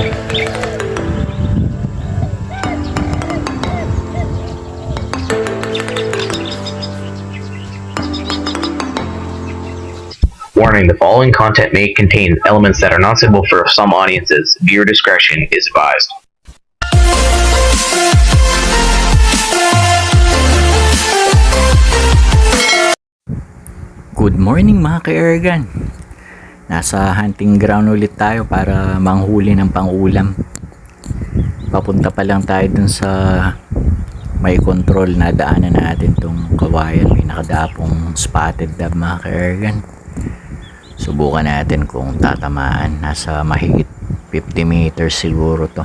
Warning, the following content may contain elements that are not suitable for some audiences. Viewer discretion is advised. Good morning mga ka-Ergan. Nasa hunting ground ulit tayo para manghuli ng pang-ulam. Papunta pa lang tayo dun sa may control na daanan natin tong kawayan. May nakadapong spotted dab mga ka-Ergan. Subukan natin kung tatamaan. Nasa mahigit 50 meters siguro to.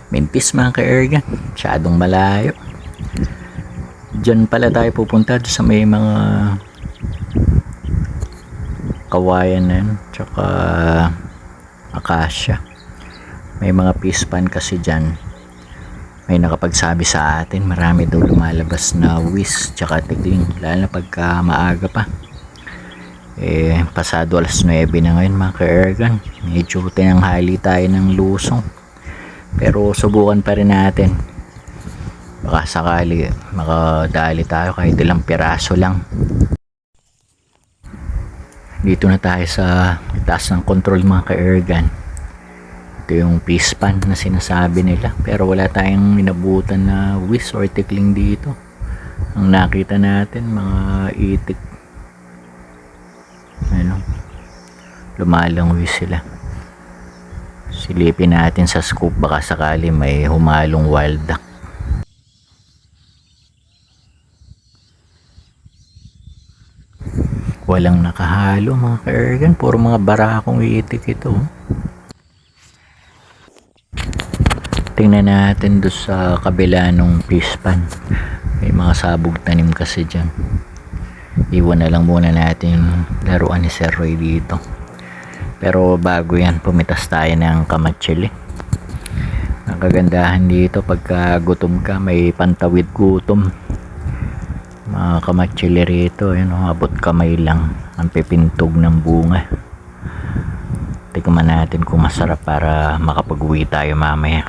Mintis mga ka-Ergan, masyadong malayo. Diyan pala tayo pupunta sa may mga kawayan na yun, tsaka akasya. May mga fish pan kasi dyan. May nakapagsabi sa atin, marami daw lumalabas na wis tsaka tigling, lalo na pagka maaga pa. Pasado alas 9 na ngayon mga ka-Ergan. Medyo tinanghali tayo ng lusong. Pero subukan pa rin natin. Baka sakali makadali tayo kahit ilang piraso lang. Dito na tayo sa taas ng control mga ka-Ergan. Ito yung fish pan na sinasabi nila. Pero wala tayong minabutan na wis or tikling dito. Ang nakita natin mga itik. Ano? Lumalang wis sila. Silipin natin sa scoop, baka sakali may humalong wild duck. Walang nakahalo mga ka-Ergan, puro mga barakong itik ito. Tingnan natin doon sa kabila ng fish pan. May mga sabog tanim kasi dyan. Iwan na lang muna natin yung laruan ni Sir Roy dito. Pero bago yan, pumitas tayo ng kamatsili. Ang kagandahan dito, pagka gutom ka, may pantawid gutom. Mga kamatsili rito, yun, abot kamay lang ang pipintog ng bunga. Tignan natin kung masarap para makapag-uwi tayo mamaya.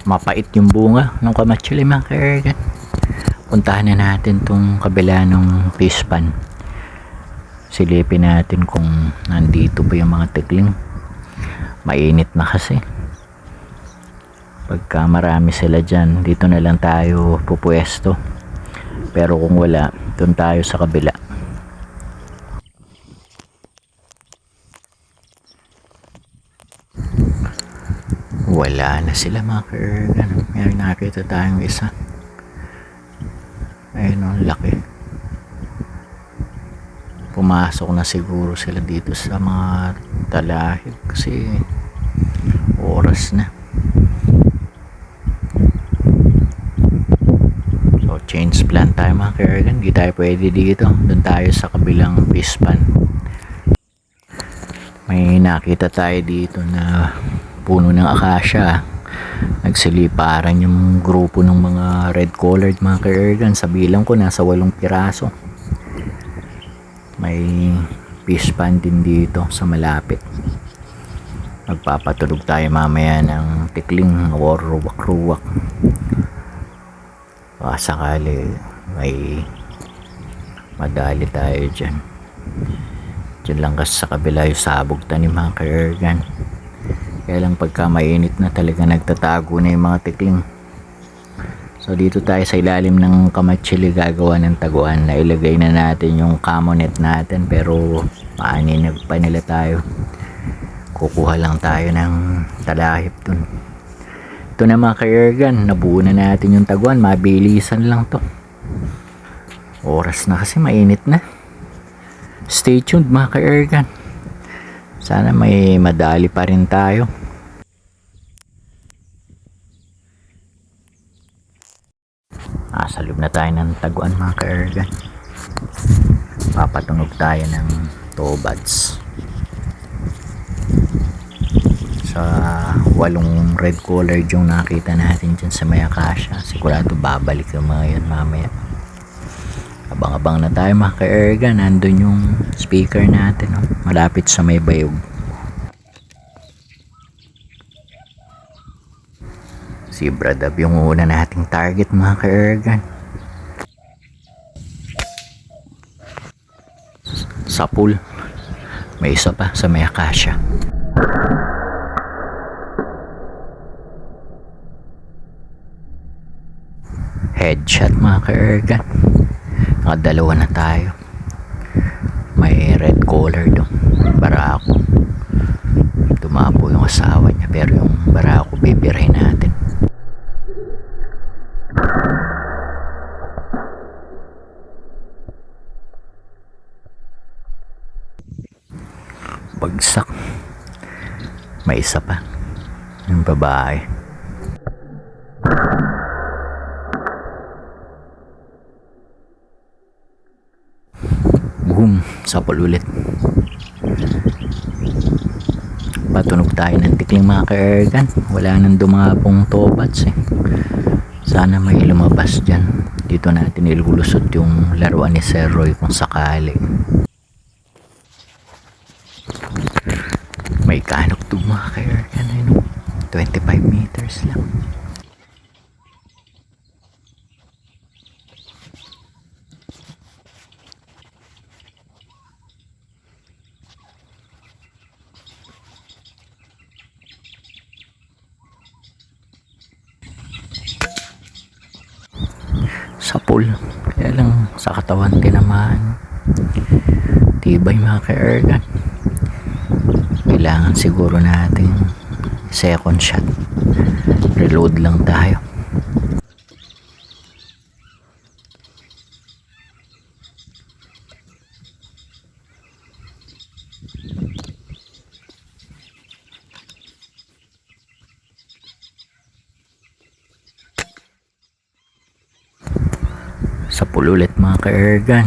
Mapait yung bunga ng kamatsili mga ka-Ergan. Puntahan na natin tong kabila ng fish pan. Silipin natin kung nandito pa yung mga tikling. Mainit na kasi. Pagka marami sila dyan, dito na lang tayo pupwesto. Pero kung wala, doon tayo sa kabila. Wala na sila mga ka-Ergan. May nakita tayong isa. Ayun o, laki. Pumasok na siguro sila dito sa mga talahib kasi oras na. So change plan tayo mga ka-Ergan. Hindi tayo pwede dito. Doon tayo sa kabilang fish pan. May nakita tayo dito na puno ng akasya. Nagsiliparan yung grupo ng mga red collared mga ka-Ergan. Sa bilang ko nasa 8 piraso. May fish pan din dito sa malapit. Magpapatulog tayo mamaya ng tikling or ruwak-ruwak. Baka sakali may madali tayo dyan. Dyan lang kasi sa kabila yung sabog tanim mga ka-Ergan. Kaya lang pagka mainit na talaga nagtatago na yung mga tikling. So dito tayo sa ilalim ng kamatsili gagawa ng taguan. Nailagay na natin yung camo net natin pero maaninag pa nila tayo. Kukuha lang tayo ng talahib dun. Ito na mga ka-Ergan, nabuo na natin yung taguan. Mabilisan lang to. Oras na kasi mainit na. Stay tuned mga ka-Ergan. Sana may madali pa rin tayo. Sa loob na tayo ng taguan mga ka-ergan. Papatunog tayo ng tobads sa 8 red colored yung nakita natin dyan sa may akasya. Sigurado babalik yung mga yan mamaya. Abang-abang na tayo mga ka-ergan. Nandun yung speaker natin, oh, malapit sa may bayog. Si Bradab yung una nating target mga ka-ergan. Sa pool may isa pa sa may akasya. Headshot mga ka-ergan. Nakadalawa na tayo. May red collar doon, barako. Tumapo yung asawa niya, pero yung barako bibirahin natin. Bagsak. May isa pa, yung babae. Boom, sapol ulit. Patunog tayo ng tikling mga ka-ergan. Wala nang dumapong tobats eh. Sana may lumabas dyan. Dito natin ilulusot yung laruan ni Sir Roy kung sakali. May kanok-tug mga ka-ergan, 25 meters lang. Sa pool, kaya lang sa katawan tinamaan. Tibay mga ka-ergan. Kailangan siguro natin second shot. Reload lang tayo. Sa pool ulit mga ka-ergan.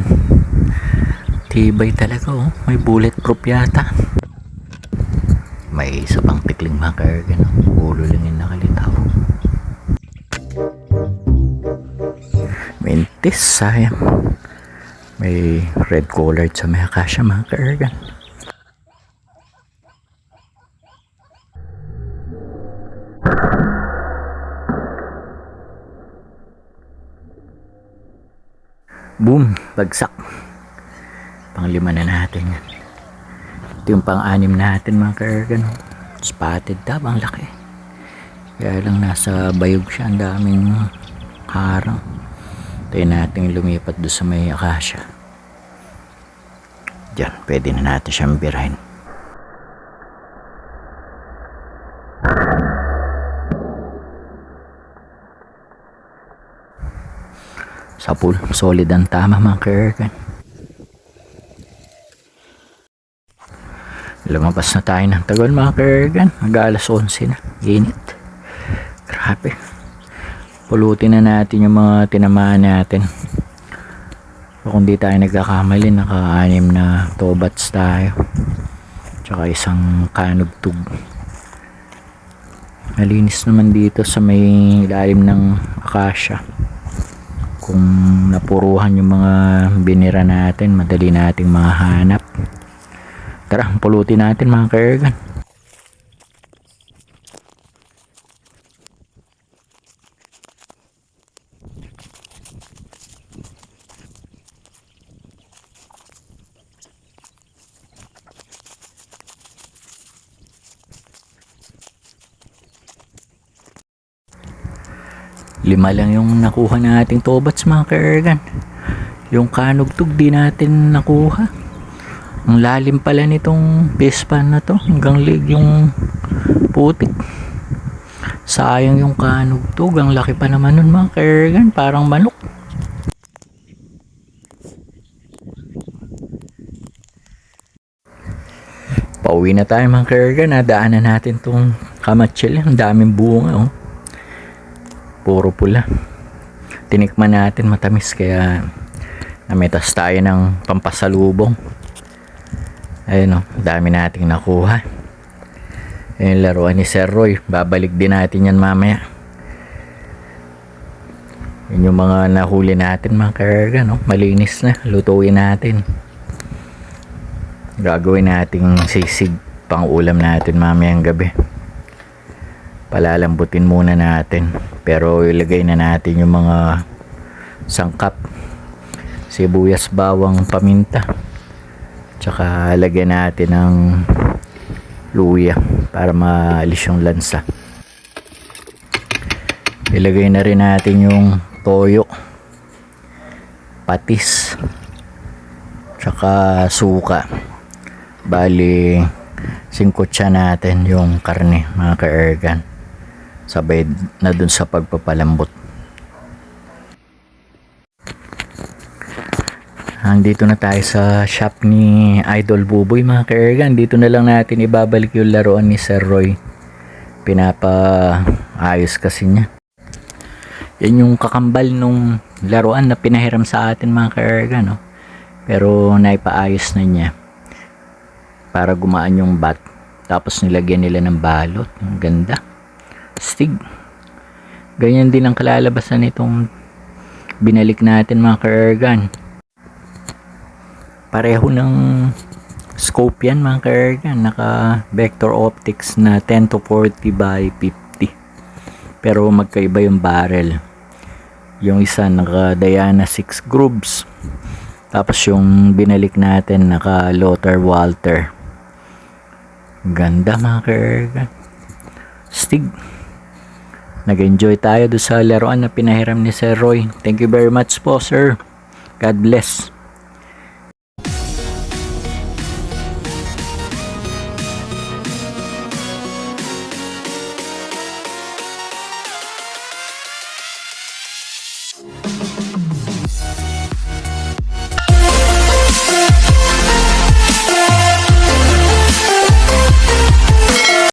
Tibay talaga, oh. May bulletproof yata. May isa pang tikling mga ka-ergan, oh. Ulo lang yung nakalitaw. Mintis, sayang. May red colored sa may akasya mga ka-ergan. Boom, bagsak. Pang-5 na natin yan. Ito yung pang-6 natin mga ka-ergan. Spotted tab, ang laki. Kaya lang nasa bayog siya, ang daming harang. Tayo natin lumipat doon sa may akasya. Diyan, pwede na natin siyang birahin. Sa pool, solid ang tama mga ka-ergan. Lumabas na tayo ng Taguan mga ka-ergan. Mag-alas 11 na, init. Grabe. Pulutin na natin yung mga tinamaan natin. So, kung di tayo nagkakamali, naka-6 na tobats tayo. Tsaka isang kanugtog. Malinis naman dito sa may ilalim ng akasya. Kung napuruhan yung mga binira natin, madali nating mahanap. Tara, pulutin natin mga ka-ergan. Lima lang yung nakuha nating tobats mga ka-ergan. Yung kanugtog di natin nakuha. Ang lalim pala nitong pispan na to, hanggang leg yung putik. Sayang yung kanugtog, ang laki pa naman nun mga ka-ergan, parang manok. Pauwi na tayo mga karga. Nadaanan natin tong kamatsili. Ang daming bunga, oh. Puro pula. Tinikman natin, matamis, kaya namitas tayo ng pampasalubong. Ayun, oh, dami nating nakuha. Yung laruan ni Sir Roy, babalik din natin yan mamaya. Yun yung mga nahuli natin mga karga, no? Malinis na, lutuin natin. Gagawin nating sisig pang ulam natin mamayang gabi. Palalambutin muna natin, pero ilagay na natin yung mga sangkap, sibuyas, bawang, paminta, tsaka lagyan natin ng luya para maalis yung lansa. Ilagay na rin natin yung toyo, patis, tsaka suka. Bali 5 kutsa natin yung karne mga ka-ergan, sabay na dun sa pagpapalambot. Dito na tayo sa shop ni Idol Buboy mga ka-ergan. Dito na lang natin ibabalik yung laruan ni Sir Roy. Pinapaayos kasi niya. Yan yung kakambal nung laruan na pinahiram sa atin mga ka-ergan, no? Pero naipaayos na niya para gumaan yung bat. Tapos nilagyan nila ng balot. Ang ganda. Stig. Ganyan din ang kalalabasan nitong binalik natin mga ka-ergan. Pareho ng scope yan mga ka-ergan. Naka vector optics na 10 to 40 by 50. Pero magkaiba yung barrel. Yung isa naka Diana 6 grooves. Tapos yung binalik natin naka Lothar Walter. Ganda mga ka-ergan. Stig. Nag-enjoy tayo doon sa laruan na pinahiram ni Sir Roy. Thank you very much po, sir. God bless.